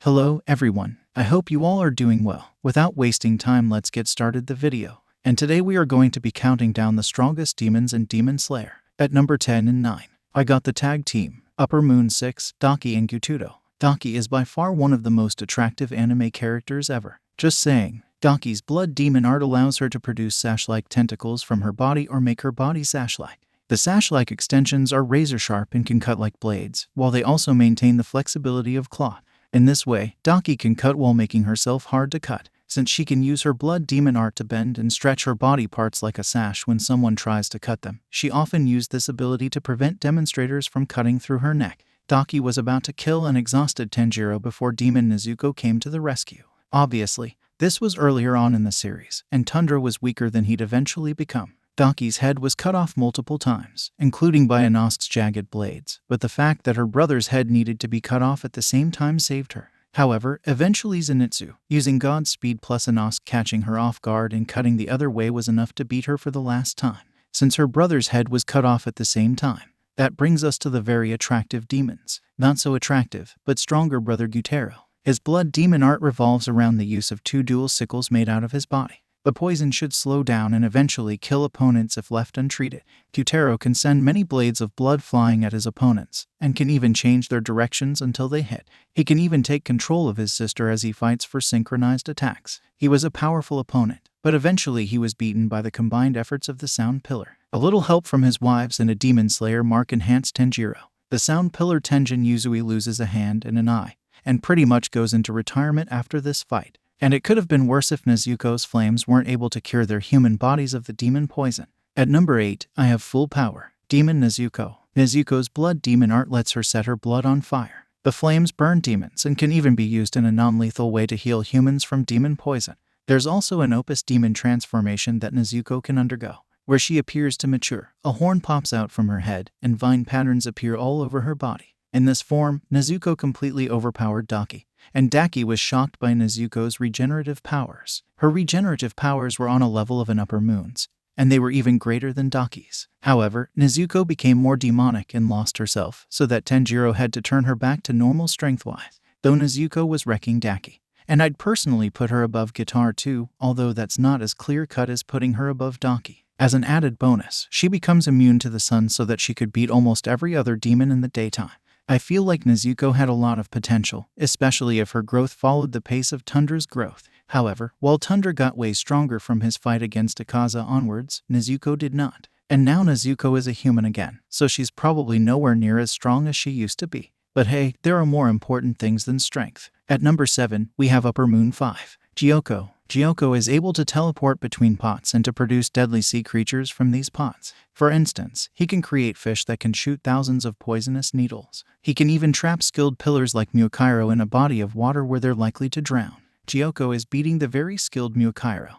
Hello everyone, I hope you all are doing well. Without wasting time, let's get started the video. And today we are going to be counting down the strongest demons in Demon Slayer. At number 10 and 9, I got the tag team, Upper Moon 6, Daki and Gyutudo. Daki is by far one of the most attractive anime characters ever. Just saying, Daki's blood demon art allows her to produce sash-like tentacles from her body or make her body sash-like. The sash-like extensions are razor-sharp and can cut like blades, while they also maintain the flexibility of cloth. In this way, Daki can cut while making herself hard to cut, since she can use her blood demon art to bend and stretch her body parts like a sash when someone tries to cut them. She often used this ability to prevent demonstrators from cutting through her neck. Daki was about to kill an exhausted Tanjiro before Demon Nezuko came to the rescue. Obviously, this was earlier on in the series, and Tundra was weaker than he'd eventually become. Daki's head was cut off multiple times, including by Inosuke's jagged blades, but the fact that her brother's head needed to be cut off at the same time saved her. However, eventually Zenitsu, using God's speed plus Inosuke catching her off guard and cutting the other way, was enough to beat her for the last time, since her brother's head was cut off at the same time. That brings us to the very attractive demons. Not so attractive, but stronger brother Gyutaro. His blood demon art revolves around the use of two dual sickles made out of his body. The poison should slow down and eventually kill opponents if left untreated. Gyutaro can send many blades of blood flying at his opponents, and can even change their directions until they hit. He can even take control of his sister as he fights for synchronized attacks. He was a powerful opponent, but eventually he was beaten by the combined efforts of the Sound Pillar. A little help from his wives and a Demon Slayer mark enhanced Tanjiro. The Sound Pillar Tenjin Uzui loses a hand and an eye, and pretty much goes into retirement after this fight. And it could have been worse if Nezuko's flames weren't able to cure their human bodies of the demon poison. At number 8, I have Full Power, Demon Nezuko. Nezuko's blood demon art lets her set her blood on fire. The flames burn demons and can even be used in a non-lethal way to heal humans from demon poison. There's also an Opus demon transformation that Nezuko can undergo, where she appears to mature. A horn pops out from her head, and vine patterns appear all over her body. In this form, Nezuko completely overpowered Daki, and Daki was shocked by Nezuko's regenerative powers. Her regenerative powers were on a level of an Upper Moon's, and they were even greater than Daki's. However, Nezuko became more demonic and lost herself, so that Tanjiro had to turn her back to normal strength-wise, though Nezuko was wrecking Daki. And I'd personally put her above Guitar too, although that's not as clear-cut as putting her above Daki. As an added bonus, she becomes immune to the sun so that she could beat almost every other demon in the daytime. I feel like Nezuko had a lot of potential, especially if her growth followed the pace of Tundra's growth. However, while Tundra got way stronger from his fight against Akaza onwards, Nezuko did not. And now Nezuko is a human again, so she's probably nowhere near as strong as she used to be. But hey, there are more important things than strength. At number 7, we have Upper Moon 5, Gyoko. Gyoko is able to teleport between pots and to produce deadly sea creatures from these pots. For instance, he can create fish that can shoot thousands of poisonous needles. He can even trap skilled pillars like Mukairo in a body of water where they're likely to drown. Gyoko is beating the very skilled Mukairo,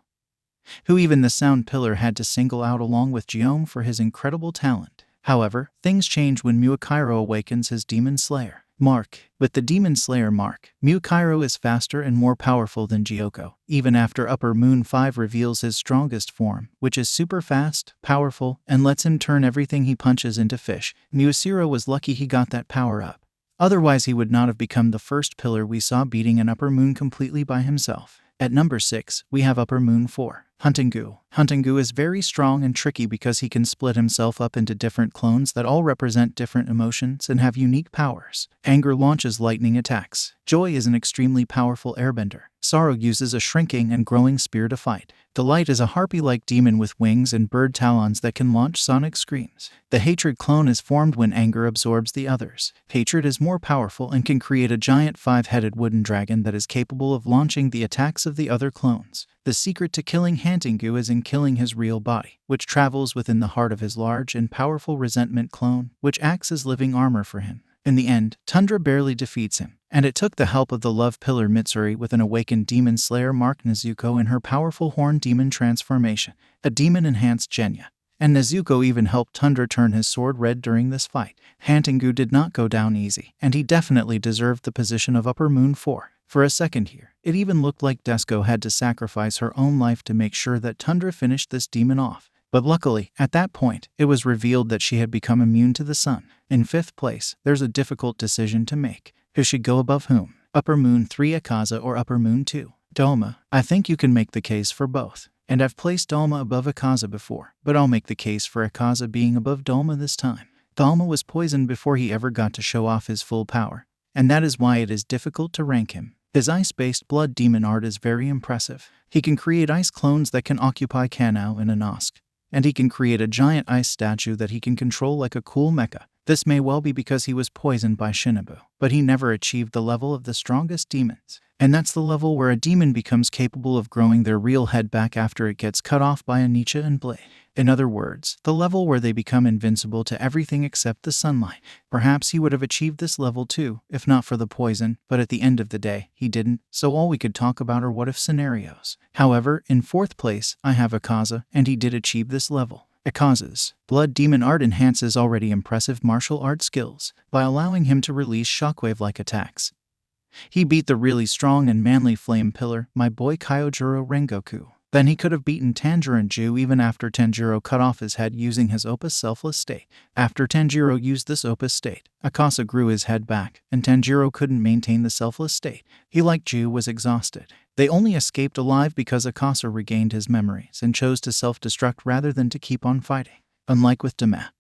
who even the Sound Pillar had to single out along with Giome for his incredible talent. However, things change when Mukairo awakens his Demon Slayer mark. With the Demon Slayer mark, Mukairo is faster and more powerful than Gyoko, even after Upper Moon 5 reveals his strongest form, which is super fast, powerful, and lets him turn everything he punches into fish. Muasiro was lucky he got that power up. Otherwise he would not have become the first pillar we saw beating an Upper Moon completely by himself. At number 6, we have Upper Moon 4, Huntingu. Huntingu is very strong and tricky because he can split himself up into different clones that all represent different emotions and have unique powers. Anger launches lightning attacks. Joy is an extremely powerful airbender. Sorrow uses a shrinking and growing spear to fight. Delight is a harpy-like demon with wings and bird talons that can launch sonic screams. The Hatred clone is formed when anger absorbs the others. Hatred is more powerful and can create a giant 5-headed wooden dragon that is capable of launching the attacks of the other clones. The secret to killing Huntingu is in killing his real body, which travels within the heart of his large and powerful resentment clone, which acts as living armor for him. In the end, Tundra barely defeats him, and it took the help of the Love Pillar Mitsuri with an awakened Demon Slayer mark Nezuko in her powerful Horn Demon transformation, a demon-enhanced Genya. And Nezuko even helped Tundra turn his sword red during this fight. Huntingu did not go down easy, and he definitely deserved the position of Upper Moon 4. For a second here, it even looked like Desko had to sacrifice her own life to make sure that Tundra finished this demon off. But luckily, at that point, it was revealed that she had become immune to the sun. In 5th place, there's a difficult decision to make. Who should go above whom? Upper Moon 3 Akaza or Upper Moon 2 Dalma. I think you can make the case for both. And I've placed Dalma above Akaza before, but I'll make the case for Akaza being above Dalma this time. Dalma was poisoned before he ever got to show off his full power, and that is why it is difficult to rank him. His ice-based blood demon art is very impressive. He can create ice clones that can occupy Kanao and Inosuke, and he can create a giant ice statue that he can control like a cool mecha. This may well be because he was poisoned by Shinobu, but he never achieved the level of the strongest demons. And that's the level where a demon becomes capable of growing their real head back after it gets cut off by a Nietzsche and blade. In other words, the level where they become invincible to everything except the sunlight. Perhaps he would have achieved this level too, if not for the poison, but at the end of the day, he didn't, so all we could talk about are what-if scenarios. However, in 4th place, I have Akaza, and he did achieve this level. Akaza's blood demon art enhances already impressive martial art skills by allowing him to release shockwave-like attacks. He beat the really strong and manly flame pillar, my boy Kyojuro Rengoku. Then he could have beaten Tanjiro and Ju even after Tanjiro cut off his head using his Opus selfless state. After Tanjiro used this Opus state, Akaza grew his head back, and Tanjiro couldn't maintain the selfless state. He, like Ju, was exhausted. They only escaped alive because Akaza regained his memories and chose to self-destruct rather than to keep on fighting. Unlike with Dama,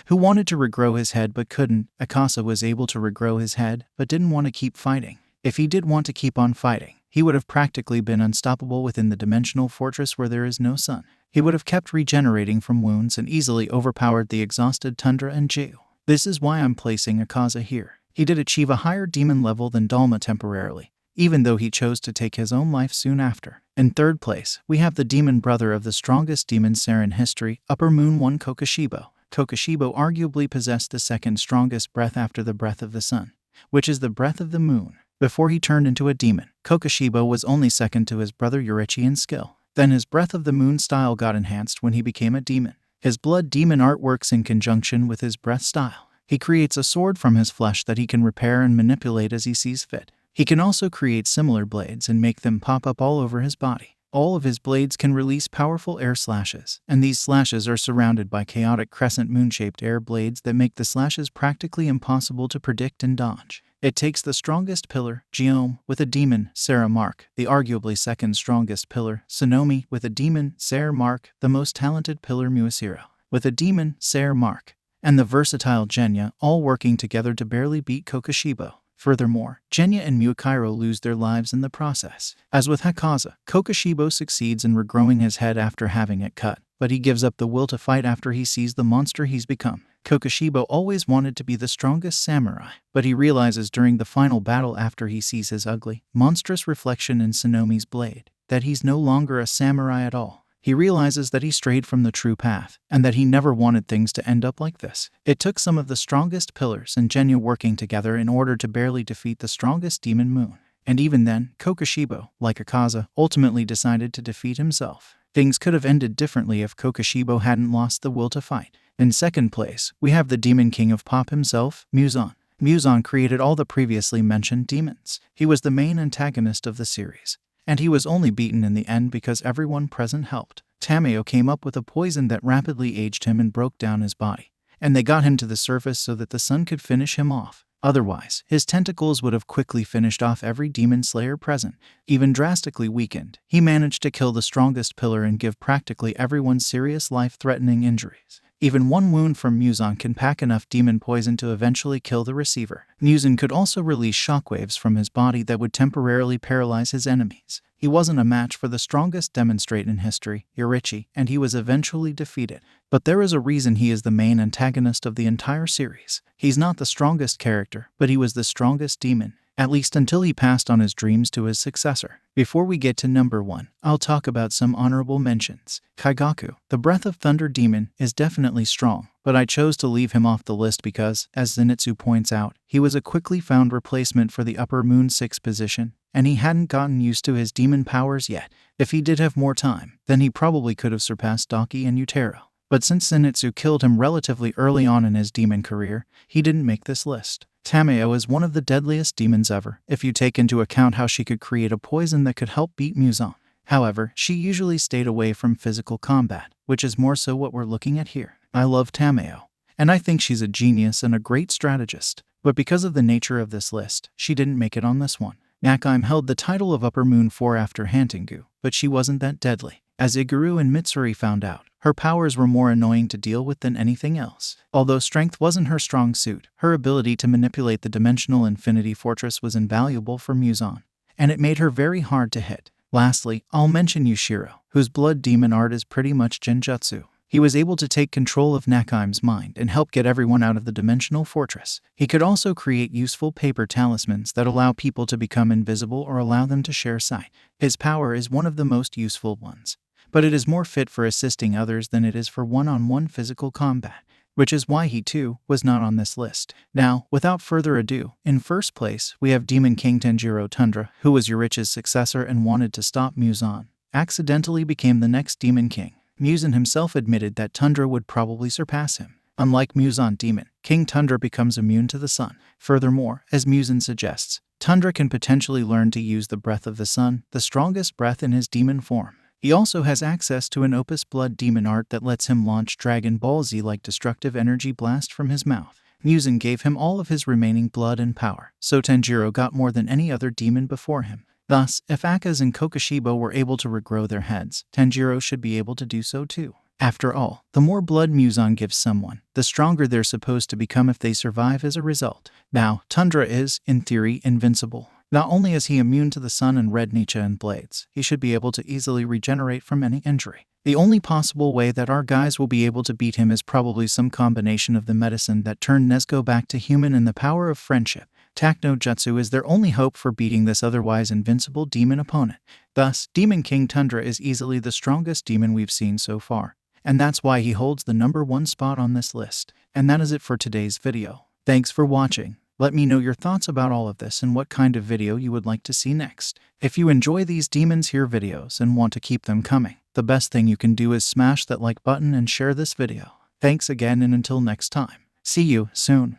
who wanted to regrow his head but couldn't, Akaza was able to regrow his head but didn't want to keep fighting. If he did want to keep on fighting, he would have practically been unstoppable within the dimensional fortress where there is no sun. He would have kept regenerating from wounds and easily overpowered the exhausted Tundra and Ju. This is why I'm placing Akaza here. He did achieve a higher demon level than Dalma temporarily, even though he chose to take his own life soon after. In 3rd place, we have the demon brother of the strongest demon slayer in history, Upper Moon 1 Kokushibo. Kokushibo arguably possessed the second strongest breath after the breath of the sun, which is the breath of the moon. Before he turned into a demon, Kokushibo was only second to his brother Yoriichi in skill. Then his breath of the moon style got enhanced when he became a demon. His blood demon art works in conjunction with his breath style. He creates a sword from his flesh that he can repair and manipulate as he sees fit. He can also create similar blades and make them pop up all over his body. All of his blades can release powerful air slashes, and these slashes are surrounded by chaotic crescent moon-shaped air blades that make the slashes practically impossible to predict and dodge. It takes the strongest pillar, Giome, with a demon, Sarah Mark, the arguably second strongest pillar, Sonomi, with a demon, Sarah Mark, the most talented pillar, Muasiro, with a demon, Sarah Mark, and the versatile Genya, all working together to barely beat Kokushibo. Furthermore, Genya and Mukairo lose their lives in the process. As with Akaza, Kokushibo succeeds in regrowing his head after having it cut, but he gives up the will to fight after he sees the monster he's become. Kokushibo always wanted to be the strongest samurai, but he realizes during the final battle after he sees his ugly, monstrous reflection in Sonomi's blade, that he's no longer a samurai at all. He realizes that he strayed from the true path, and that he never wanted things to end up like this. It took some of the strongest pillars and Genya working together in order to barely defeat the strongest demon moon. And even then, Kokushibo, like Akaza, ultimately decided to defeat himself. Things could have ended differently if Kokushibo hadn't lost the will to fight. In 2nd place, we have the demon king of pop himself, Muzan. Muzan created all the previously mentioned demons. He was the main antagonist of the series, and he was only beaten in the end because everyone present helped. Tamayo came up with a poison that rapidly aged him and broke down his body, and they got him to the surface so that the sun could finish him off. Otherwise, his tentacles would have quickly finished off every demon slayer present. Even drastically weakened, he managed to kill the strongest pillar and give practically everyone serious life-threatening injuries. Even one wound from Muzan can pack enough demon poison to eventually kill the receiver. Muzan could also release shockwaves from his body that would temporarily paralyze his enemies. He wasn't a match for the strongest demonstrator in history, Yoriichi, and he was eventually defeated. But there is a reason he is the main antagonist of the entire series. He's not the strongest character, but he was the strongest demon, at least until he passed on his dreams to his successor. Before we get to number 1, I'll talk about some honorable mentions. Kaigaku, the Breath of Thunder demon, is definitely strong, but I chose to leave him off the list because, as Zenitsu points out, he was a quickly found replacement for the Upper Moon 6 position, and he hadn't gotten used to his demon powers yet. If he did have more time, then he probably could have surpassed Daki and Yutaro. But since Zenitsu killed him relatively early on in his demon career, he didn't make this list. Tamayo is one of the deadliest demons ever, if you take into account how she could create a poison that could help beat Muzan. However, she usually stayed away from physical combat, which is more so what we're looking at here. I love Tamayo, and I think she's a genius and a great strategist. But because of the nature of this list, she didn't make it on this one. Nakime held the title of Upper Moon 4 after Hantengu, but she wasn't that deadly. As Iguru and Mitsuri found out, her powers were more annoying to deal with than anything else. Although strength wasn't her strong suit, her ability to manipulate the dimensional infinity fortress was invaluable for Muzan, and it made her very hard to hit. Lastly, I'll mention Yushiro, whose blood demon art is pretty much genjutsu. He was able to take control of Nakime's mind and help get everyone out of the dimensional fortress. He could also create useful paper talismans that allow people to become invisible or allow them to share sight. His power is one of the most useful ones, but it is more fit for assisting others than it is for one-on-one physical combat, which is why he too was not on this list. Now, without further ado, in first place, we have Demon King Tanjiro Tundra, who was Yoriichi's successor and wanted to stop Muzan. Accidentally became the next Demon King. Muzan himself admitted that Tundra would probably surpass him. Unlike Muzan Demon, King Tundra becomes immune to the sun. Furthermore, as Muzan suggests, Tundra can potentially learn to use the breath of the sun, the strongest breath in his demon form. He also has access to an Opus Blood demon art that lets him launch Dragon Ball Z-like destructive energy blast from his mouth. Muzan gave him all of his remaining blood and power, so Tanjiro got more than any other demon before him. Thus, if Akaz and Kokoshibo were able to regrow their heads, Tanjiro should be able to do so too. After all, the more blood Muzan gives someone, the stronger they're supposed to become if they survive as a result. Now, Tundra is, in theory, invincible. Not only is he immune to the sun and red Nietzsche and blades, he should be able to easily regenerate from any injury. The only possible way that our guys will be able to beat him is probably some combination of the medicine that turned Nezuko back to human and the power of friendship. Takno Jutsu is their only hope for beating this otherwise invincible demon opponent. Thus, Demon King Tundra is easily the strongest demon we've seen so far, and that's why he holds the #1 spot on this list. And that is it for today's video. Thanks for watching. Let me know your thoughts about all of this and what kind of video you would like to see next. If you enjoy these Demons Here videos and want to keep them coming, the best thing you can do is smash that like button and share this video. Thanks again, and until next time, see you soon.